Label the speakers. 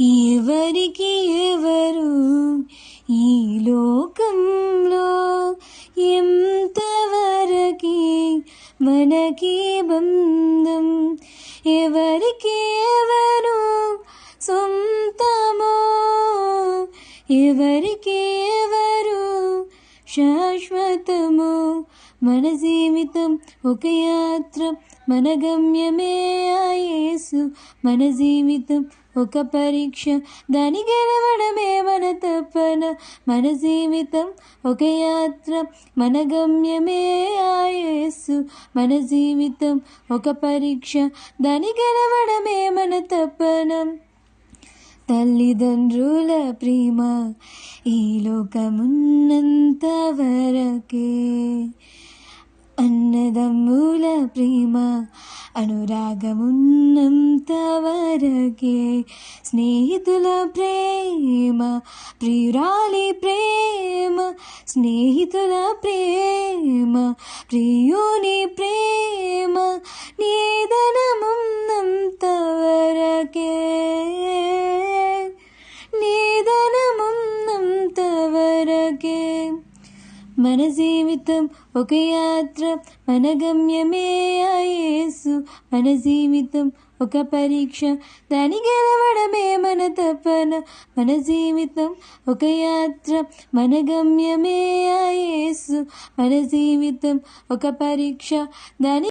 Speaker 1: ఎవరికి ఎవరు ఈ లోకంలో ఎంతవరకి మనకి బంధం, ఎవరికి ఎవరు సొంతమో, ఎవరికి ఎవరు శాశ్వతమో. మన జీవితం ఒక యాత్ర, మన గమ్యమే ఆ యేసు. మన జీవితం ఒక పరీక్ష, దాని గెలవడమే మన తపన. మన జీవితం ఒక యాత్ర, మన గమ్యమే ఆ యేసు. మన జీవితం ఒక పరీక్ష, దాని గెలవడమే మన తపన. తల్లిదండ్రుల ప్రేమ ఈ లోకమున్నంత వరకే, అన్నదమ్ముల ప్రేమ అనురాగమున్నంత వరకే, స్నేహితుల ప్రేమ ప్రియురాలి ప్రేమ, స్నేహితుల ప్రేమ ప్రియుని ప్రేమ నిదనమున్నంత వరకే, నిదనమున్నంత వరకే. మన జీవితం ఒక యాత్ర, మన గమ్యమే ఆ యేసు. మన జీవితం ఒక పరీక్ష, దాని గెలవడమే మన తపన. మన జీవితం ఒక యాత్ర, మన గమ్యమే ఆ యేసు. మన జీవితం ఒక పరీక్ష, దాని